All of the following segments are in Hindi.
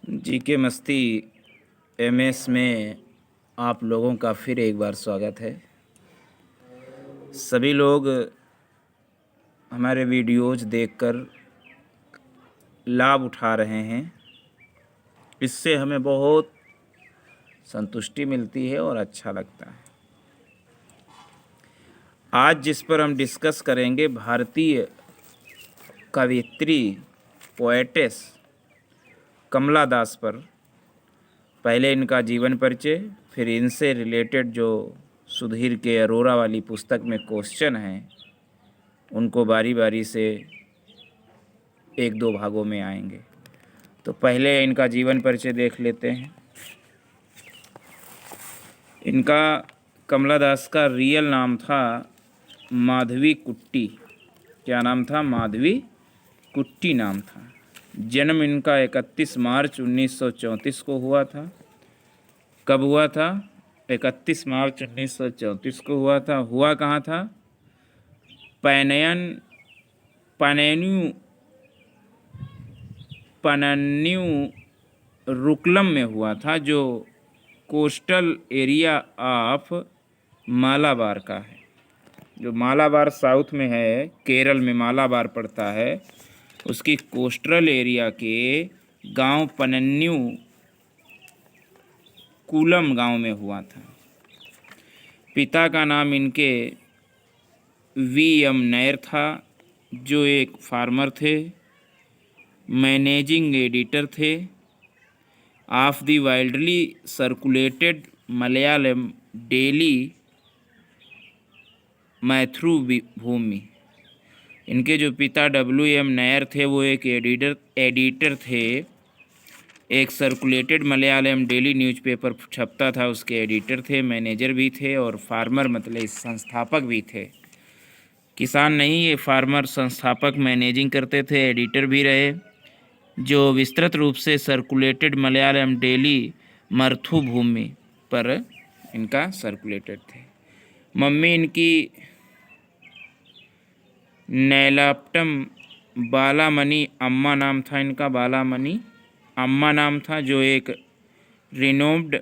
जी के मस्ती एमएस में आप लोगों का फिर एक बार स्वागत है। सभी लोग हमारे वीडियोज़ देखकर लाभ उठा रहे हैं। इससे हमें बहुत संतुष्टि मिलती है और अच्छा लगता है। आज जिस पर हम डिस्कस करेंगे भारतीय कवयित्री पोएटेस कमला दास पर। पहले इनका जीवन परिचय, फिर इनसे रिलेटेड जो सुधीर के अरोरा वाली पुस्तक में क्वेश्चन हैं उनको बारी बारी से एक दो भागों में आएंगे। तो पहले इनका जीवन परिचय देख लेते हैं। इनका कमला दास का रियल नाम था माधवी कुट्टी। क्या नाम था? माधवी कुट्टी नाम था। जन्म इनका 31 मार्च 1934 को हुआ था। कब हुआ था? 31 मार्च 1934 को हुआ था। हुआ कहाँ था? पनेन्यू रुकलम में हुआ था, जो कोस्टल एरिया ऑफ मालाबार का है। जो मालाबार साउथ में है, केरल में मालाबार पड़ता है, उसकी कोस्टल एरिया के गांव पनेन्यू कुलम गांव में हुआ था। पिता का नाम इनके वी.एम. नायर था, जो एक फार्मर थे, मैनेजिंग एडिटर थे of the widely circulated Malayalam daily Mathrubhumi. इनके जो पिता W.M. नायर थे वो एक एडिटर थे। एक सर्कुलेटेड मलयालम डेली न्यूज़पेपर छपता था, उसके एडिटर थे, मैनेजर भी थे और फार्मर मतलब संस्थापक भी थे। किसान नहीं, ये फार्मर, संस्थापक, मैनेजिंग करते थे, एडिटर भी रहे, जो विस्तृत रूप से सर्कुलेटेड मलयालम डेली मृथुभूमि पर इनका सर्कुलेटेड थे। मम्मी इनकी नैलाप्टम बालामणि अम्मा नाम था इनका। बालामणि अम्मा नाम था, जो एक रिनोम्ड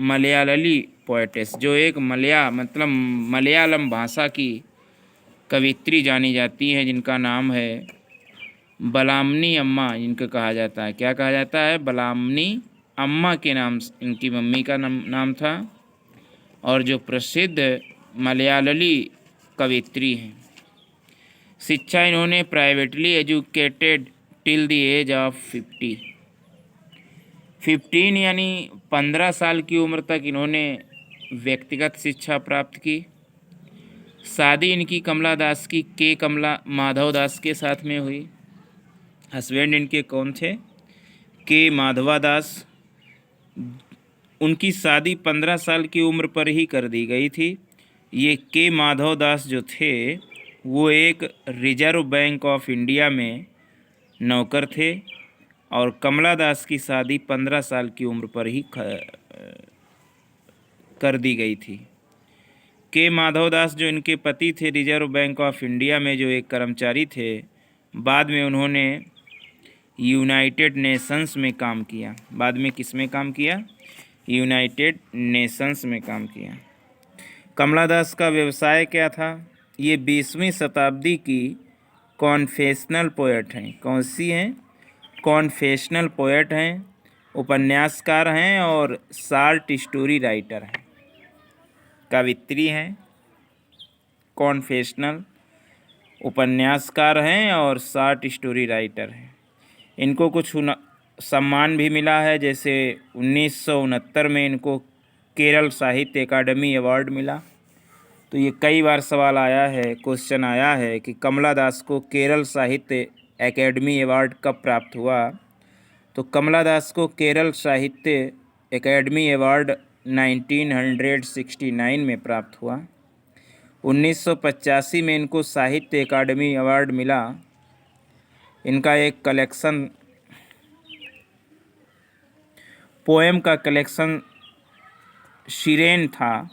मलयाली पोएटेस, जो एक मलयालम भाषा की कवित्री जानी जाती है, जिनका नाम है बलामनी अम्मा। इनको कहा जाता है, क्या कहा जाता है? बलामनी अम्मा के नाम इनकी मम्मी का नाम था, और जो प्रसिद्ध मलयाली कवित्री हैं। शिक्षा इन्होंने privately educated till the age of 15 यानी 15 साल की उम्र तक इन्होंने व्यक्तिगत शिक्षा प्राप्त की। शादी इनकी कमला दास की कमला माधव दास के साथ में हुई। हस्बैंड इनके कौन थे? माधवा दास। उनकी शादी 15 साल की उम्र पर ही कर दी गई थी। ये माधव दास जो थे वो एक रिजर्व बैंक ऑफ इंडिया में नौकर थे, और कमला दास की शादी 15 साल की उम्र पर ही कर दी गई थी। माधव दास जो इनके पति थे, रिजर्व बैंक ऑफ इंडिया में जो एक कर्मचारी थे, बाद में उन्होंने यूनाइटेड नेशंस में काम किया। बाद में किस में काम किया? यूनाइटेड नेशंस में काम किया। कमला दास का व्यवसाय क्या था? ये 20वीं शताब्दी की कॉन्फेशनल पोएट हैं। कौन सी हैं? कॉन्फेशनल पोएट हैं, उपन्यासकार हैं और शॉर्ट स्टोरी राइटर हैं। कवित्री हैं, कॉन्फेशनल, उपन्यासकार हैं और शॉर्ट स्टोरी राइटर हैं। इनको कुछ सम्मान भी मिला है, जैसे 1969 में इनको केरल साहित्य अकादमी अवार्ड मिला। तो ये कई बार सवाल आया है, क्वेश्चन आया है कि कमला दास को केरल साहित्य अकेडमी अवार्ड कब प्राप्त हुआ। तो कमला दास को केरल साहित्य अकेडमी अवार्ड 1969 में प्राप्त हुआ। 1985 में इनको साहित्य अकादमी अवार्ड मिला। इनका एक कलेक्शन, पोएम का कलेक्शन शिरेन था,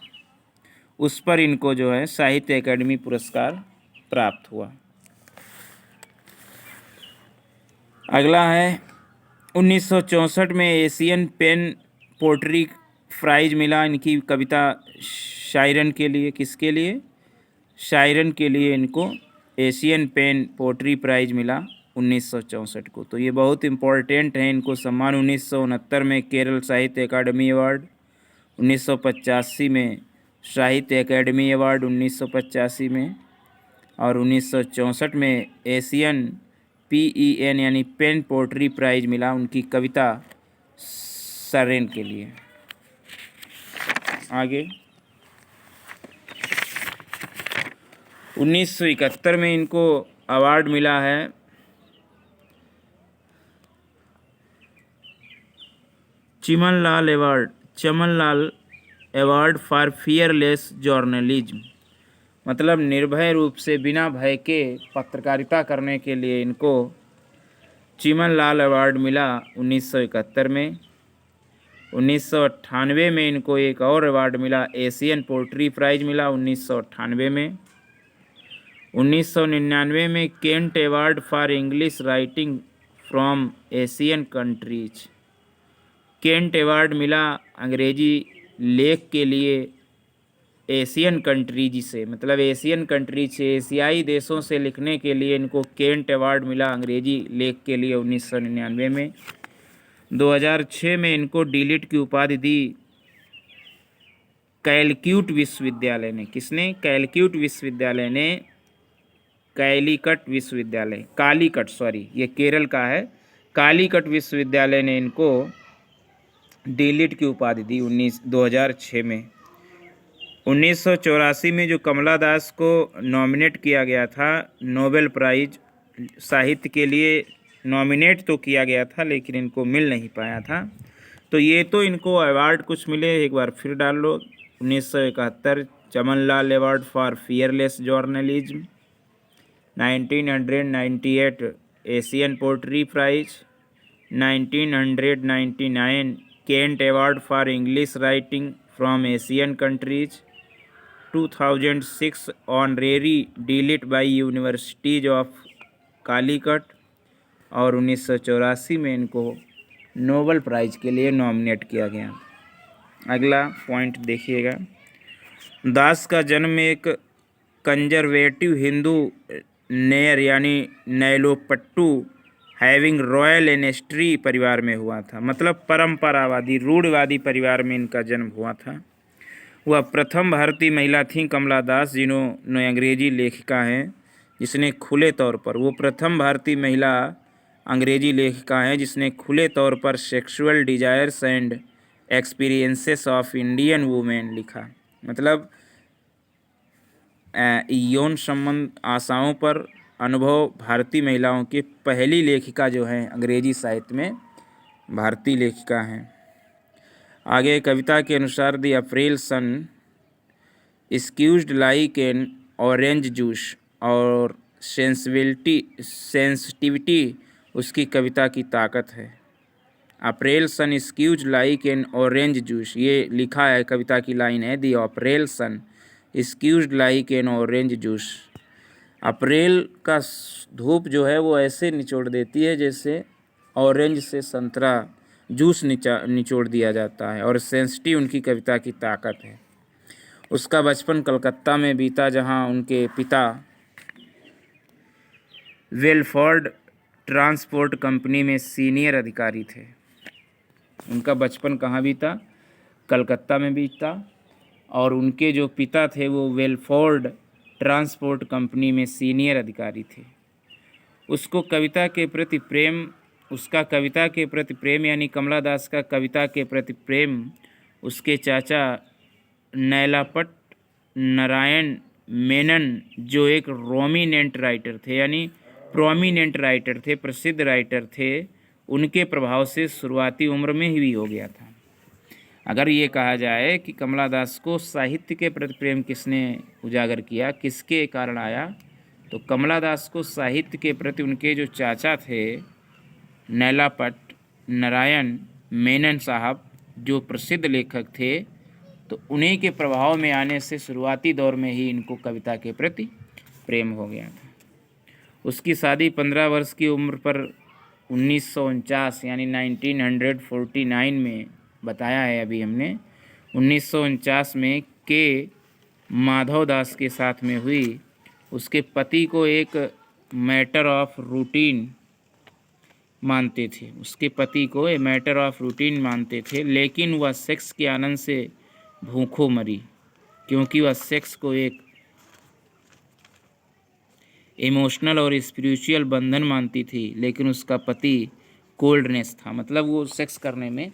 उस पर इनको जो है साहित्य अकादमी पुरस्कार प्राप्त हुआ। अगला है 1964 में एशियन पेन पोट्री प्राइज मिला इनकी कविता शायरन के लिए। किसके लिए? शायरन के लिए इनको एशियन पेन पोट्री प्राइज मिला 1964 को। तो ये बहुत इम्पोर्टेंट है। इनको सम्मान 1969 में केरल साहित्य अकादमी अवार्ड, 1985 में साहित्य अकादमी अवार्ड 1985 में, और 1964 में एशियन PEN यानी पेन पोट्री प्राइज मिला उनकी कविता शायरन के लिए। आगे 1971 में इनको अवार्ड मिला है Chamanlal award for fearless journalism, मतलब निर्भय रूप से बिना भय के पत्रकारिता करने के लिए इनको चिमनलाल अवार्ड मिला 1971 में। 1998 में इनको एक और अवार्ड मिला, एशियन पोट्री प्राइज मिला 1998 में। 1999 में Kent award for English writing from Asian countries, Kent award मिला अंग्रेजी लेख के लिए एशियन कंट्रीज से, मतलब एशियन कंट्रीज से, एशियाई देशों से लिखने के लिए इनको केंट अवार्ड मिला अंग्रेजी लेख के लिए 1999 में। 2006 में इनको डीलिट की उपाधि दी कैलक्यूट विश्वविद्यालय ने। किसने? कैलक्यूट विश्वविद्यालय ने, कालीकट सॉरी, ये केरल का है, कालीकट विश्वविद्यालय ने इनको डीलिट की उपाधि दी 2006 में। 1984 में जो कमला दास को नॉमिनेट किया गया था नोबेल प्राइज साहित्य के लिए, नॉमिनेट तो किया गया था लेकिन इनको मिल नहीं पाया था। तो ये तो इनको अवार्ड कुछ मिले, एक बार फिर डाल लो। 1971 Chamanlal award for fearless journalism, 1998 Asian poetry prize, 1999 Kent award for English writing from Asian countries, 2006 honorary DLitt by universities of Calicut, और 1984 में इनको नोबेल प्राइज के लिए नॉमिनेट किया गया। अगला पॉइंट देखिएगा, दास का जन्म एक कंजर्वेटिव हिंदू नेयर यानी नैलोपट्टू हैविंग रॉयल एनेस्ट्री परिवार में हुआ था, मतलब परंपरावादी रूढ़िवादी परिवार में इनका जन्म हुआ था। वह प्रथम भारतीय महिला थीं कमला दास जिन्होंने अंग्रेजी लेखिका हैं जिसने खुले तौर पर, वो प्रथम भारतीय महिला अंग्रेजी लेखिका हैं जिसने खुले तौर पर sexual desires and experiences of Indian women लिखा, मतलब यौन संबंध आशाओं पर अनुभव भारतीय महिलाओं की पहली लेखिका जो हैं अंग्रेजी साहित्य में भारतीय लेखिका हैं। आगे कविता के अनुसार the April sun squeezed like an orange juice, और सेंसिटिविटी उसकी कविता की ताकत है। April sun squeezed like an orange juice, ये लिखा है कविता की लाइन है, the April sun squeezed like an orange juice. अप्रैल का धूप जो है वो ऐसे निचोड़ देती है जैसे ऑरेंज से संतरा जूस निचोड़ दिया जाता है, और सेंसिटिव उनकी कविता की ताकत है। उसका बचपन कलकत्ता में बीता जहां उनके पिता वेलफोर्ड ट्रांसपोर्ट कंपनी में सीनियर अधिकारी थे। उनका बचपन कहाँ बीता? कलकत्ता में बीता, और उनके जो पिता थे वो वेलफोर्ड ट्रांसपोर्ट कंपनी में सीनियर अधिकारी थे। उसका कविता के प्रति प्रेम यानी कमला दास का कविता के प्रति प्रेम उसके चाचा नैलापट नारायण मेनन, जो एक प्रोमिनेंट राइटर थे, प्रसिद्ध राइटर थे, उनके प्रभाव से शुरुआती उम्र में ही हो गया था। अगर ये कहा जाए कि कमला दास को साहित्य के प्रति प्रेम किसने उजागर किया, किसके कारण आया, तो कमला दास को साहित्य के प्रति उनके जो चाचा थे नैलापट नारायण मेनन साहब, जो प्रसिद्ध लेखक थे, तो उन्हीं के प्रभाव में आने से शुरुआती दौर में ही इनको कविता के प्रति प्रेम हो गया था। उसकी शादी 15 वर्ष की उम्र पर 1949 यानी 1949 में बताया है अभी हमने, 1949 में के माधव दास के साथ में हुई। उसके पति को एक मैटर ऑफ रूटीन मानते थे, उसके पति को ए मैटर ऑफ रूटीन मानते थे, लेकिन वह सेक्स के आनंद से भूखों मरी, क्योंकि वह सेक्स को एक इमोशनल और स्पिरिचुअल बंधन मानती थी, लेकिन उसका पति कोल्डनेस था, मतलब वो सेक्स करने में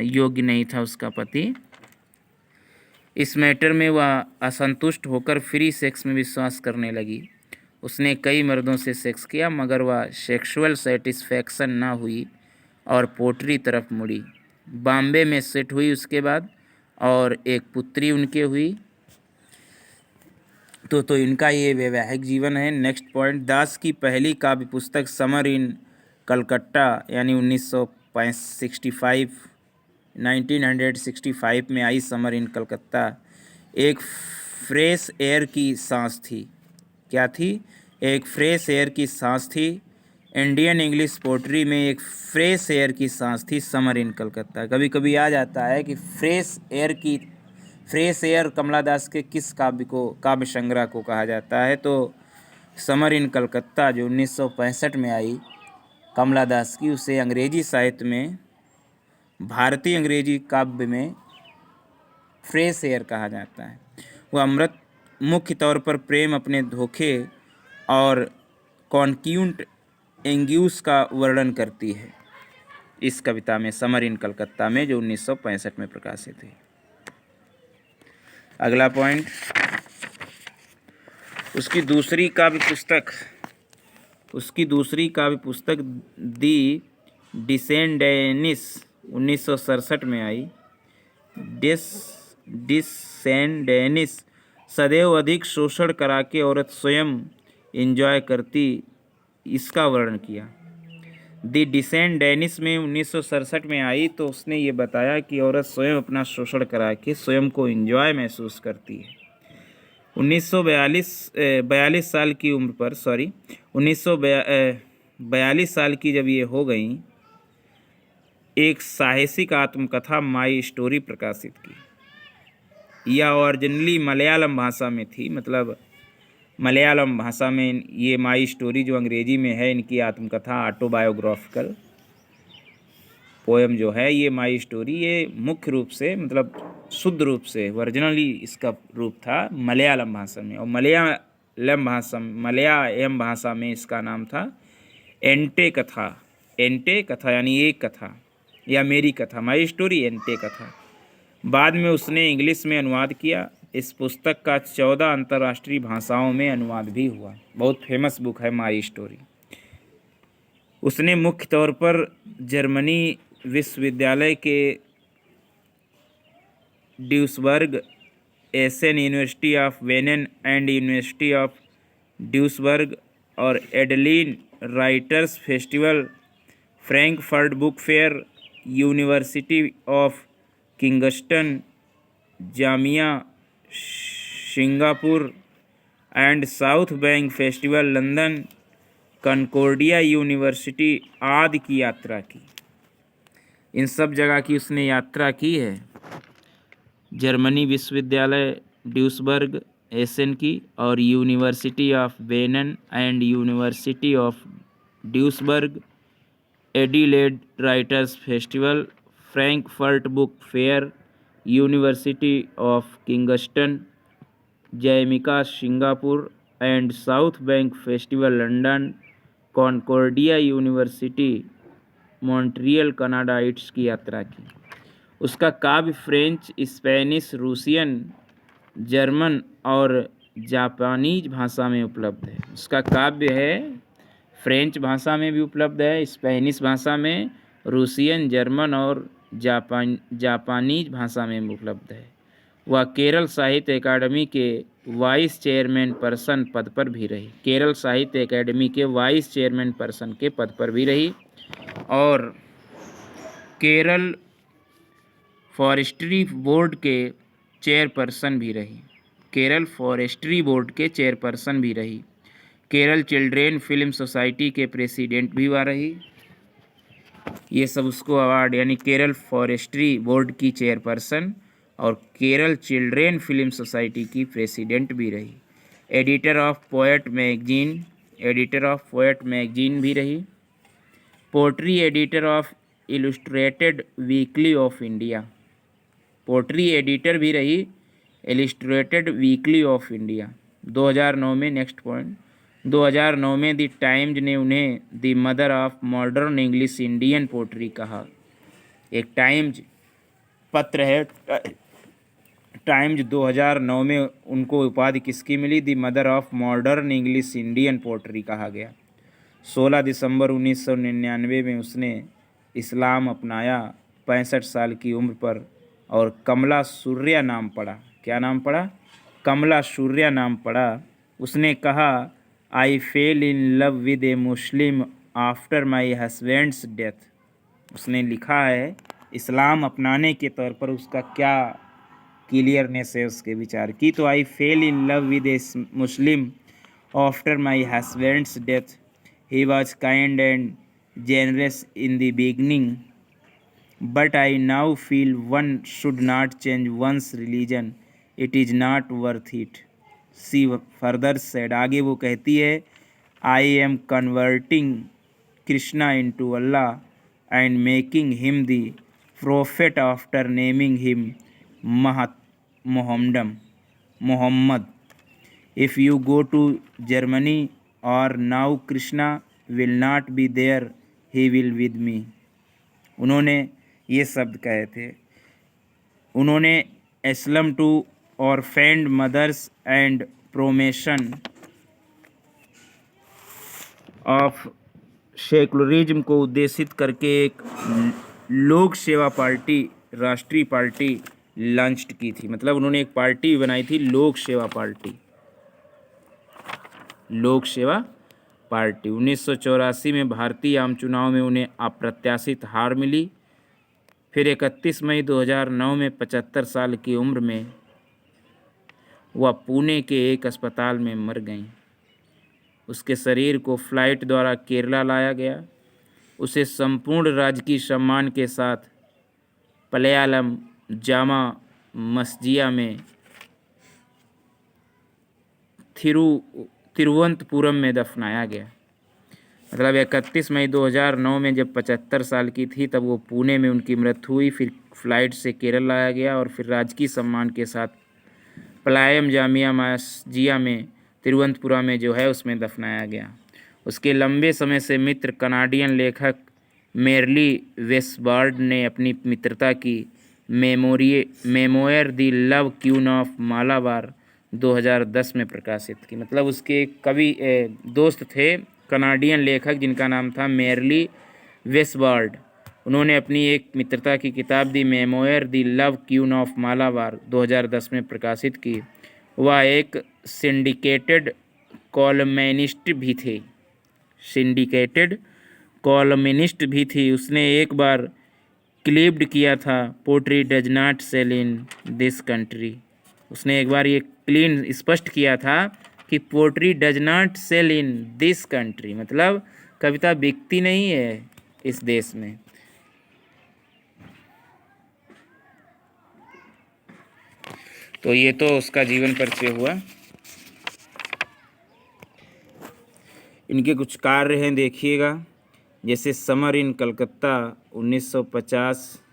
योग्य नहीं था उसका पति। इस मैटर में वह असंतुष्ट होकर फ्री सेक्स में विश्वास करने लगी। उसने कई मर्दों से सेक्स किया, मगर वह सेक्सुअल सेटिस्फैक्शन ना हुई और पोट्री तरफ मुड़ी। बॉम्बे में सेट हुई उसके बाद, और एक पुत्री उनके हुई। तो इनका ये वैवाहिक जीवन है। नेक्स्ट पॉइंट, दास की पहली काव्य पुस्तक समर इन कलकत्ता यानी 1965 में आई। समर इन कलकत्ता एक फ्रेश एयर की सांस थी। क्या थी? एक फ्रेश एयर की सांस थी। इंडियन इंग्लिश पोट्री में एक फ्रेश एयर की सांस थी समर इन कलकत्ता। कभी कभी आ जाता है कि फ्रेश एयर कमला दास के किस काव्य संग्रह को कहा जाता है, तो समर इन कलकत्ता जो 1965 में आई कमला दास की, उसे अंग्रेजी साहित्य में, भारतीय अंग्रेजी काव्य में फ्रेश एयर कहा जाता है। वह अमृत मुख्य तौर पर प्रेम, अपने धोखे और कॉन्क्यूट एंग्यूस का वर्णन करती है इस कविता में, समर इन कलकत्ता में, जो 1965 में प्रकाशित है। अगला पॉइंट, उसकी दूसरी काव्य पुस्तक दी डिसेंडेनिस 1967 में आई। डिसेंडेनिस सदैव अधिक शोषण करा के औरत स्वयं एंजॉय करती, इसका वर्णन किया। दी डिसेंडेनिस में 1967 में आई, तो उसने ये बताया कि औरत स्वयं अपना शोषण करा के स्वयं को एंजॉय महसूस करती है। 1942 साल की उम्र पर 1942 साल की जब ये हो गई, एक साहसिक आत्मकथा माई स्टोरी प्रकाशित की। यह ओरिजिनली मलयालम भाषा में थी, मतलब मलयालम भाषा में ये माई स्टोरी जो अंग्रेजी में है, इनकी आत्मकथा ऑटोबायोग्राफिकल पोएम जो है ये माई स्टोरी, ये मुख्य रूप से, मतलब शुद्ध रूप से ओरिजिनली इसका रूप था मलयालम भाषा में, और मलयालम भाषा में इसका नाम था एंटे कथा यानी एक कथा या मेरी कथा, माई स्टोरी एंटे कथा। बाद में उसने इंग्लिश में अनुवाद किया। इस पुस्तक का 14 अंतर्राष्ट्रीय भाषाओं में अनुवाद भी हुआ। बहुत फेमस बुक है माई स्टोरी। उसने मुख्य तौर पर जर्मनी विश्वविद्यालय के ड्यूसबर्ग, एसेन यूनिवर्सिटी ऑफ वेनेन एंड यूनिवर्सिटी ऑफ ड्यूसबर्ग और Adelaide writers festival, Frankfurt book fair, university of Kingston, Jamaica Singapore and South Bank festival London, Concordia university आदि की यात्रा की। इन सब जगह की उसने यात्रा की है। जर्मनी विश्वविद्यालय ड्यूसबर्ग एसेन की, और यूनिवर्सिटी ऑफ वेनन and university of Duisburg, Adelaide writers festival, Frankfurt book fair, university of Kingston, Jamaica Singapore and South Bank festival London, Concordia university Montreal Canada इट्स की यात्रा की। उसका काव्य फ्रेंच, स्पेनिश, रूसियन, जर्मन और जापानीज भाषा में उपलब्ध है। उसका काव्य है फ्रेंच भाषा में भी उपलब्ध है, स्पेनिश भाषा में, रूसियन, जर्मन और जापानीज भाषा में उपलब्ध है। वह केरल साहित्य अकादमी के वाइस चेयरमैन पर्सन पद पर भी रही। केरल साहित्य अकादमी के वाइस चेयरमैन पर्सन के पद पर भी रही, और केरल फॉरेस्ट्री बोर्ड के चेयरपर्सन भी रही। केरल चिल्ड्रेन फिल्म सोसाइटी के प्रेसिडेंट भी हुआ रही। ये सब उसको अवार्ड, यानी केरल फॉरेस्ट्री बोर्ड की चेयरपर्सन और केरल चिल्ड्रेन फिल्म सोसाइटी की प्रेसिडेंट भी रही। एडिटर ऑफ पोएट मैगजीन भी रही। Poetry editor of illustrated weekly of India, poetry editor भी रही इलस्ट्रेटेड वीकली ऑफ इंडिया। 2009 में, नेक्स्ट पॉइंट, 2009 में द टाइम्स ने उन्हें the mother of modern English Indian poetry कहा। एक टाइम्स पत्र है, टाइम्स 2009 में उनको उपाधि किसकी मिली? The mother of modern English Indian poetry कहा गया। 16 दिसंबर 1999 में उसने इस्लाम अपनाया 65 साल की उम्र पर और कमला सूर्या नाम पड़ा। क्या नाम पड़ा? कमला सूर्या नाम पड़ा। उसने कहा, I fell in love with a Muslim after my husband's death. उसने लिखा है इस्लाम अपनाने के तौर पर उसका क्या क्लियरनेस है उसके विचार की। तो I fell in love with a Muslim after my husband's death. He was kind and generous in the beginning, but I now feel one should not change one's religion, it is not worth it. She further said, आगे वो कहती है, I am converting Krishna into Allah and making him the prophet after naming him Mohammed. If you go to Germany और now Krishna will not be there, he will with me. उन्होंने ये शब्द कहे थे। उन्होंने asylum to orphaned mothers and promotion of secularism को उद्देशित करके एक लोक सेवा पार्टी, राष्ट्रीय पार्टी लॉन्च की थी। मतलब उन्होंने एक पार्टी बनाई थी, लोक सेवा पार्टी। लोक सेवा पार्टी 1984 में भारतीय आम चुनाव में उन्हें अप्रत्याशित हार मिली। फिर 31 मई 2009 में 75 साल की उम्र में वह पुणे के एक अस्पताल में मर गईं। उसके शरीर को फ्लाइट द्वारा केरला लाया गया। उसे संपूर्ण राजकीय सम्मान के साथ पलयालम जामा मस्जिद में तिरुवनंतपुरम में दफनाया गया। मतलब 31 मई 2009 में जब 75 साल की थी तब वो पुणे में उनकी मृत्यु हुई। फिर फ्लाइट से केरल लाया गया और फिर राजकीय सम्मान के साथ पलायम जामिया मस्जिद में तिरुवनंतपुरम में जो है उसमें दफनाया गया। उसके लंबे समय से मित्र कनाडियन लेखक मेरली वेस्टबार्ड ने अपनी मित्रता की memoir the love queen of Malabar 2010 में प्रकाशित की। मतलब उसके कवि दोस्त थे कनाडियन लेखक जिनका नाम था मेरली वेस्टबार्ड। उन्होंने अपनी एक मित्रता की किताब the memoir the love queen of Malabar 2010 में प्रकाशित की। वह एक सिंडिकेटेड कॉलमिनिस्ट भी थे, सिंडिकेटेड कॉलमिनिस्ट भी थी। उसने एक बार क्लिप्ड किया था, poetry does not sell in this country. उसने एक बार ये क्लीन स्पष्ट किया था कि poetry does not sell in this country, मतलब कविता बिकती नहीं है इस देश में। तो ये तो उसका जीवन परिचय हुआ। इनके कुछ कार्य हैं, देखिएगा। जैसे summer in Calcutta 1950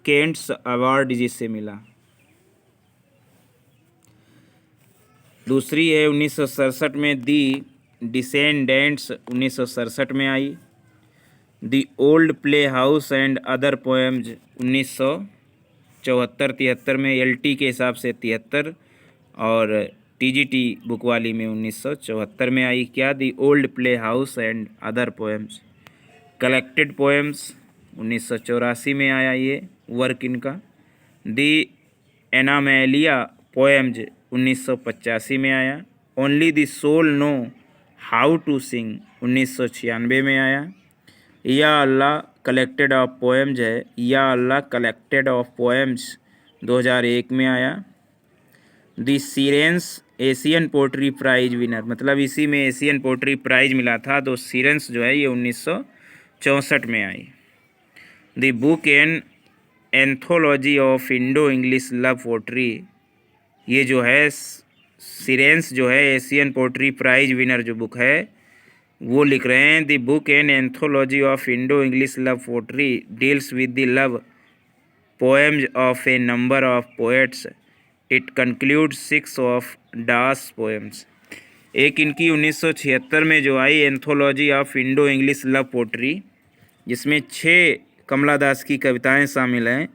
Kant's award जिसे मिला। दूसरी है 1967 में दी डिसेंडेंट्स 1967 में आई। The old play house and other poems 1974-73 में, LT के हिसाब से 73 और TGT बुकवाली में 1974 में आई। क्या? दी old play house and other poems. Collected poems 1984 में आया ये वर्क इनका। दी एनामेलिया पोएम्स 1985 में आया। Only the soul no how to sing 1996 में आया। या अल्लाह कलेक्टेड ऑफ पोएम्स है, या अल्लाह कलेक्टेड ऑफ पोएम्स 2001 में आया। The sirens Asian poetry prize winner, मतलब इसी में एशियन पोट्री प्राइज मिला था। तो सीरेंस जो है ये 1964 में आई। The book an anthology of Indo English love poetry, ये जो है सीरेंस जो है एशियन पोट्री प्राइज विनर जो बुक है वो लिख रहे हैं। The book an anthology of Indo English love poetry deals with the love poems of a number of poets. It concludes 6 of Da's poems. एक इनकी 1976 में जो आई anthology of Indo English love poetry, जिसमें 6 कमला दास की कविताएं शामिल हैं,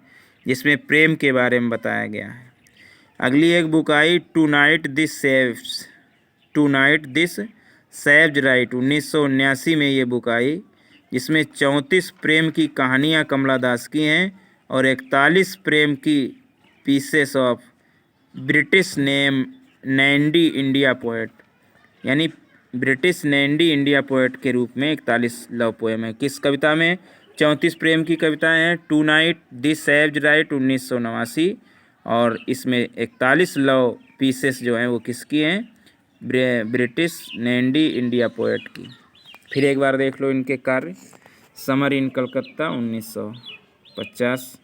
जिसमें प्रेम के बारे में बताया गया है। अगली एक बुक आई tonight this savage rite, 1979 में ये बुक आई, जिसमें 34 प्रेम की कहानियाँ कमला दास की हैं और 41 प्रेम की pieces of Pritish Nandy India poet, यानी ब्रिटिश नैंडी इंडिया पोएट के रूप में 41 लव पोएम है। किस कविता में 34 प्रेम की कविताएं हैं? Tonight this savage rite 1989, और इसमें 41 लव पीसेस जो हैं वो किसकी हैं? ब्रिटिश नैंडी इंडिया पोएट की। फिर एक बार देख लो इनके कार्य। Summer in Calcutta 1950,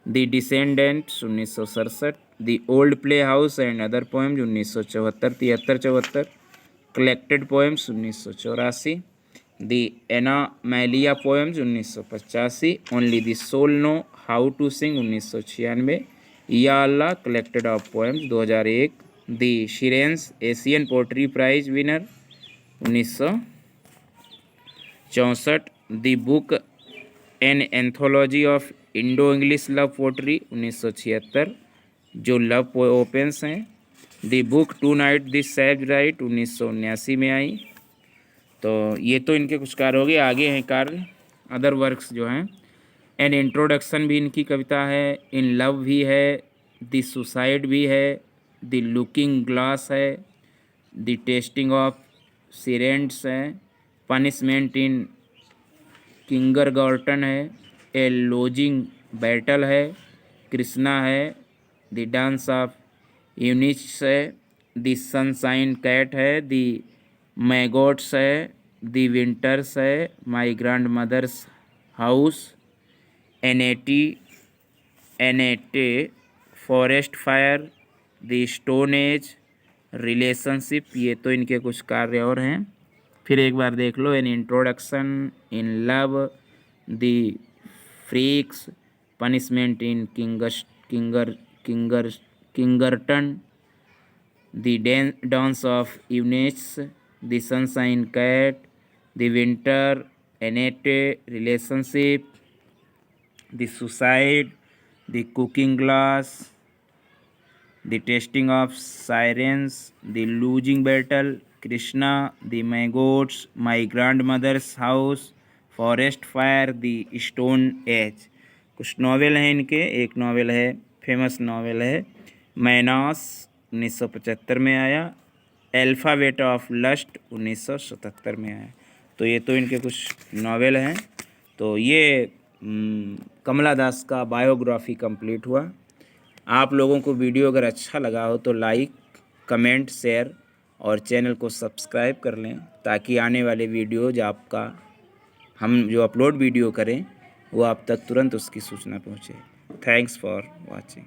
the descendants 1967, the old play house and other poems 1974, 73-74, collected poems 1984, the Anamalai poems 1985, only the soul no how to sing 1996, या अल्लाह collected of poems 2001, the sirens Asian poetry prize winner 1964, the book an anthology of Indo English love poetry 1976 जो लव ओपेंस हैं। The book tonight this savage rite 1979 में आई। तो ये तो इनके कुछ कार्य हो गए। आगे हैं कार्य अदर वर्क्स जो हैं। एन इंट्रोडक्शन भी इनकी कविता है, इन लव भी है, द सुसाइड भी है, द लुकिंग ग्लास है, द टेस्टिंग ऑफ सिरेंट्स है, पनिशमेंट इन किंगरगार्टन है, ए लॉजिंग बैटल है, कृष्णा है, द डांस ऑफ यूनिट्स है, द सनशाइन कैट है, द मैगोट्स है, द विंटर्स है, माई ग्रैंड मदर्स हाउस, एनेटे forest fire, the stone age, relationship. ये तो इनके कुछ कार्य और हैं। फिर एक बार देख लो। An introduction, in love, the freaks, punishment in kindergarten, the dance of units, the sunshine cat, the winter, एनेटे, relationship, the suicide, the cooking glass, the testing of sirens, the losing battle, Krishna, the maggots, my grandmother's house, forest fire, the stone age. कुछ नावल हैं इनके। एक नावल है, फेमस नावल है मैनास 1975 में आया, अल्फ़ाबेट ऑफ लस्ट 1977 में आया। तो ये तो इनके कुछ नावल हैं। तो ये कमला दास का बायोग्राफी कंप्लीट हुआ। आप लोगों को वीडियो अगर अच्छा लगा हो तो लाइक, कमेंट, शेयर और चैनल को सब्सक्राइब कर लें, ताकि आने वाले वीडियो जो हम जो अपलोड वीडियो करें वो आप तक तुरंत उसकी सूचना पहुँचे। Thanks for watching.